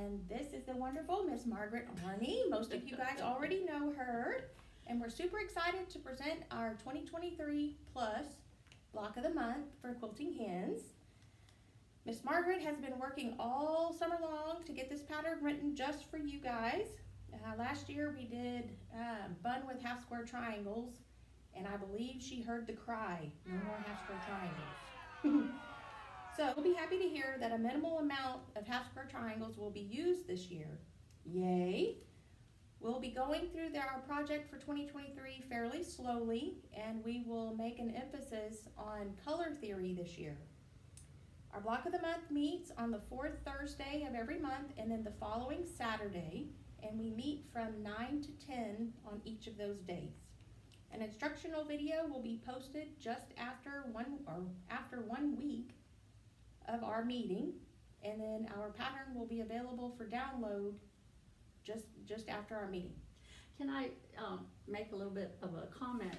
and this is the wonderful Miss Margaret Arney. Most of you guys already know her, and we're super excited to present our 2023 Plus Block of the Month for Quilting Hens. Miss Margaret has been working all summer long to get this pattern written just for you guys. Last year we did bun with half square triangles, and I believe she heard the cry, no more half square triangles. So we'll be happy to hear that a minimal amount of half square triangles will be used this year. Yay! We'll be going through our project for 2023 fairly slowly, and we will make an emphasis on color theory this year. Our block of the month meets on the fourth Thursday of every month and then the following Saturday, and we meet from 9 to 10 on each of those days. An instructional video will be posted just after one week of our meeting, and then our pattern will be available for download just after our meeting. Can I make a little bit of a comment?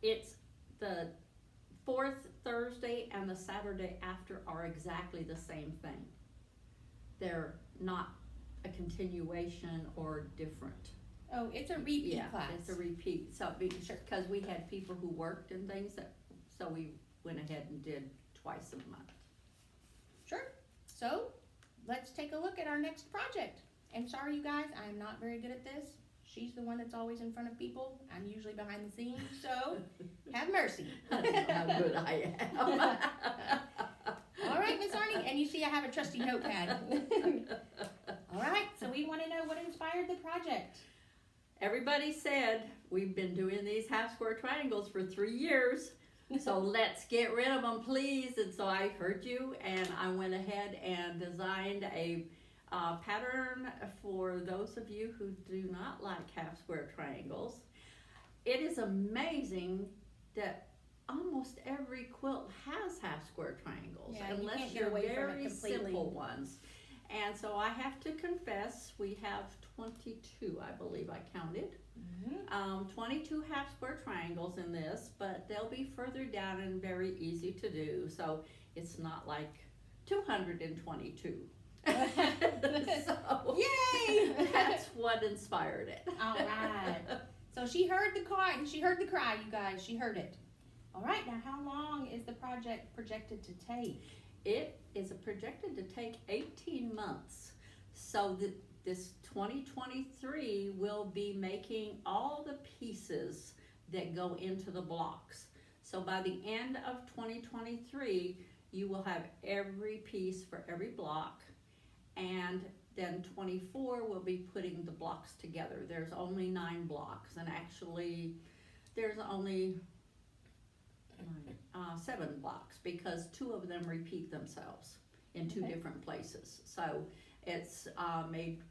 It's the fourth Thursday and the Saturday after are exactly the same thing. They're not a continuation or different. Oh, it's a repeat class. It's a repeat. So because we had people who worked and things, so we went ahead and did twice a month. Sure. So let's take a look at our next project. And sorry, you guys, I am not very good at this. She's the one that's always in front of people. I'm usually behind the scenes, so have mercy. I don't know how good I am. All right, Miss Arney, and you see I have a trusty notepad. All right, so we want to know what inspired the project. Everybody said we've been doing these half square triangles for 3 years. So let's get rid of them, please. And so I heard you, and I went ahead and designed a pattern for those of you who do not like half square triangles. It is amazing that almost every quilt has half square triangles, unless you're very simple ones. And so I have to confess, we have 22, I believe I counted. 22 half square triangles in this, but they'll be further down and very easy to do. So it's not like 222. So, yay! That's what inspired it. All right. So she heard the cry, you guys. She heard it. All right, now how long is the project projected to take? It is projected to take 18 months. So this 2023 will be making all the pieces that go into the blocks. So by the end of 2023, you will have every piece for every block, and then 24 will be putting the blocks together. There's only 9 blocks, and actually there's only 7 blocks because 2 of them repeat themselves in 2 different places. So it's made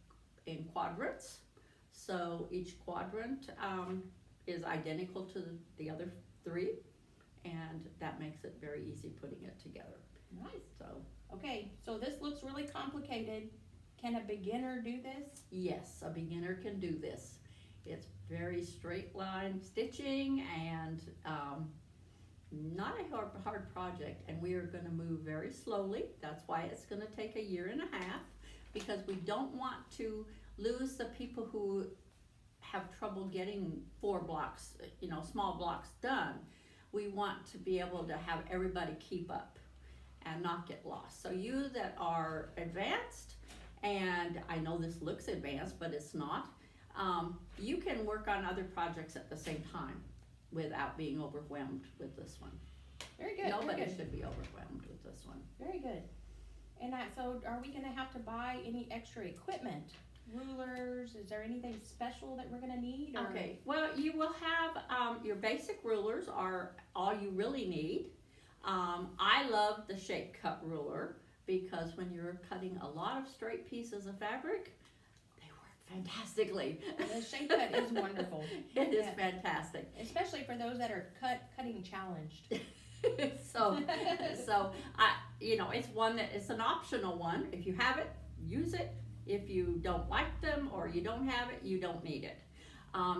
in quadrants. So each quadrant is identical to the other 3, and that makes it very easy putting it together. Nice. So okay, so this looks really complicated. Can a beginner do this? yes, a beginner can do this. It's very straight line stitching and not a hard project, and we are going to move very slowly. That's why it's going to take 1.5 years, because we don't want to lose the people who have trouble getting 4 blocks, small blocks done. We want to be able to have everybody keep up and not get lost. So you that are advanced, and I know this looks advanced, but it's not, you can work on other projects at the same time without being overwhelmed with this one. Very good. Nobody very good. should be overwhelmed with this one. Very good. And so are we gonna have to buy any extra equipment? Rulers, is there anything special that we're gonna need? Or? Okay, well, you will have, your basic rulers are all you really need. I love the shape cut ruler because when you're cutting a lot of straight pieces of fabric, they work fantastically. The shape cut is wonderful. It is fantastic. Especially for those that are cutting challenged. so it's one that it's an optional one. If you have it, use it. If you don't like them or you don't have it, you don't need it.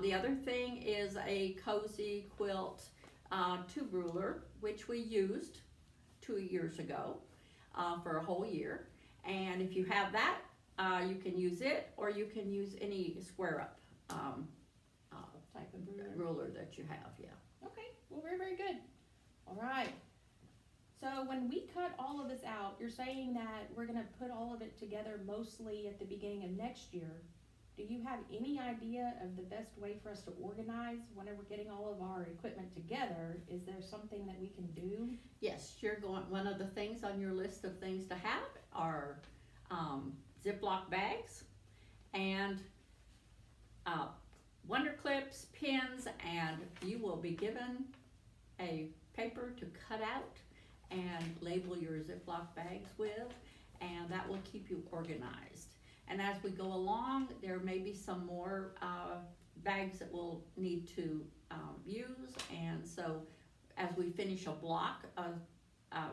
The other thing is a cozy quilt tube ruler, which we used 2 years ago for a whole year. And if you have that, you can use it, or you can use any square up Type of ruler. ruler that you have, yeah. Okay, well, very, very good. All right. So when we cut all of this out, you're saying that we're gonna put all of it together mostly at the beginning of next year. Do you have any idea of the best way for us to organize whenever we're getting all of our equipment together? Is there something that we can do? Yes, one of the things on your list of things to have are Ziploc bags and wonder clips, pins, and you will be given a paper to cut out and label your Ziploc bags with, and that will keep you organized. And as we go along, there may be some more bags that we'll need to use, and so as we finish a block,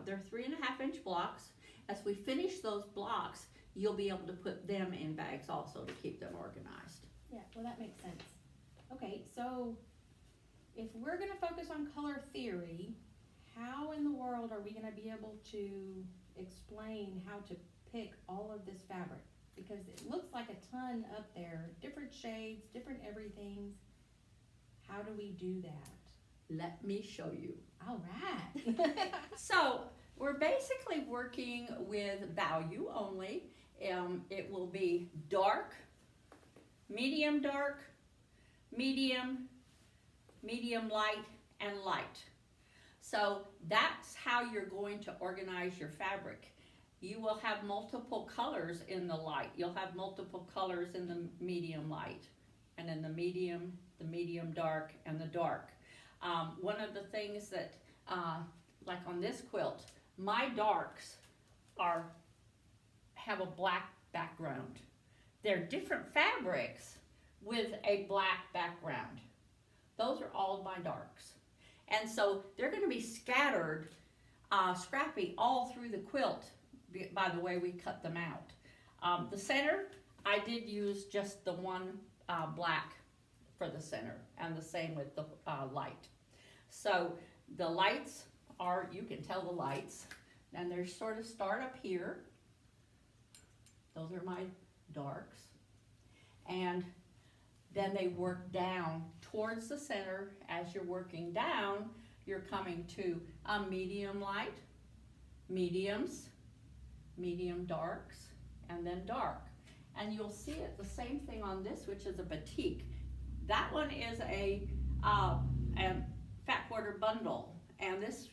they're 3.5-inch blocks. As we finish those blocks, you'll be able to put them in bags also to keep them organized. Yeah, well, that makes sense. Okay, so if we're gonna focus on color theory, how in the world are we gonna be able to explain how to pick all of this fabric? Because it looks like a ton up there, different shades, different everythings. How do we do that? Let me show you. All right. So we're basically working with value only. It will be dark, medium, medium light, and light. So that's how you're going to organize your fabric. You will have multiple colors in the light. You'll have multiple colors in the medium light, and in the medium dark, and the dark. One of the things that, like on this quilt, my darks have a black background. They're different fabrics with a black background. Those are all my darks. And so they're gonna be scattered, scrappy all through the quilt by the way we cut them out. The center, I did use just the one black for the center, and the same with the light. So the lights are, you can tell the lights, and they sort of start up here. Those are my darks. And then they work down towards the center. As you're working down, you're coming to a medium light, mediums, medium darks, and then dark. And you'll see it the same thing on this, which is a batik. That one is a fat quarter bundle, and this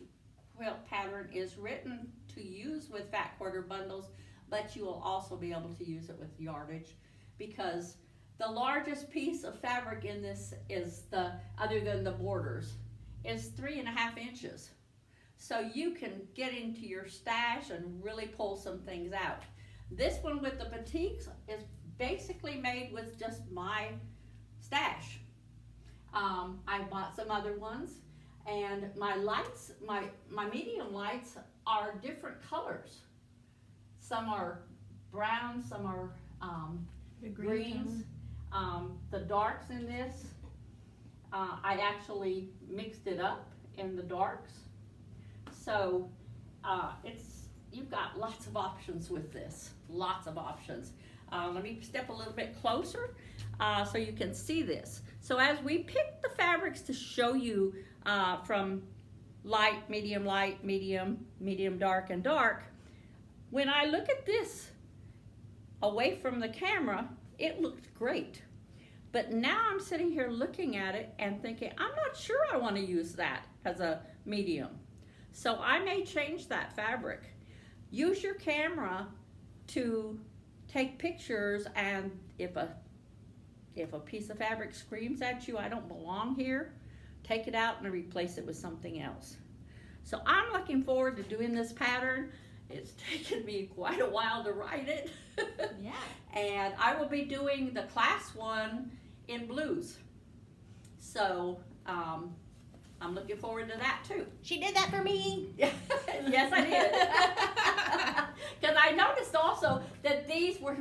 quilt pattern is written to use with fat quarter bundles, but you will also be able to use it with yardage, because the largest piece of fabric in this is other than the borders, is 3.5 inches. So you can get into your stash and really pull some things out. This one with the batiks is basically made with just my stash. I bought some other ones, and my lights, my medium lights are different colors. Some are brown, some are The greens. The darks in this, I actually mixed it up in the darks. So you've got lots of options with this, lots of options. Let me step a little bit closer so you can see this. So as we pick the fabrics to show you from light, medium, medium dark, and dark, when I look at this away from the camera, it looked great. But now I'm sitting here looking at it and thinking, I'm not sure I want to use that as a medium. So I may change that fabric. Use your camera to take pictures, and if a piece of fabric screams at you, I don't belong here, take it out and replace it with something else. So I'm looking forward to doing this pattern. It's taken me quite a while to write it. Yeah. And I will be doing the class one in blues. So I'm looking forward to that too. She did that for me. Yes, I did. Because I noticed also that these were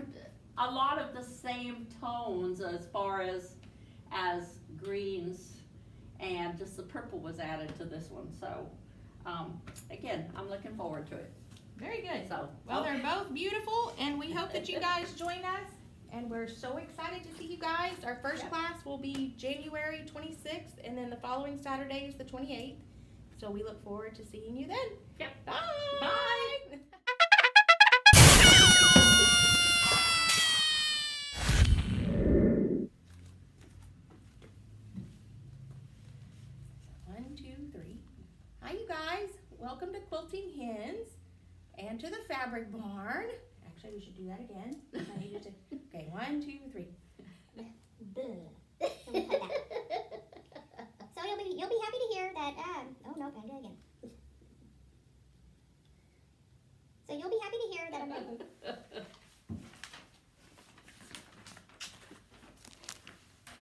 a lot of the same tones as far as greens, and just the purple was added to this one. So again, I'm looking forward to it. Very good. So, Well, okay. they're both beautiful, and we hope that you guys join us. And we're so excited to see you guys. Our first Yep. class will be January 26th, and then the following Saturday is the 28th. So we look forward to seeing you then. Yep. Bye. Bye. One, two, three. Hi, you guys. Welcome to Quilting Hens and to the Fabric Barn. Actually, we should do that again. I need you to. Okay, 1, 2,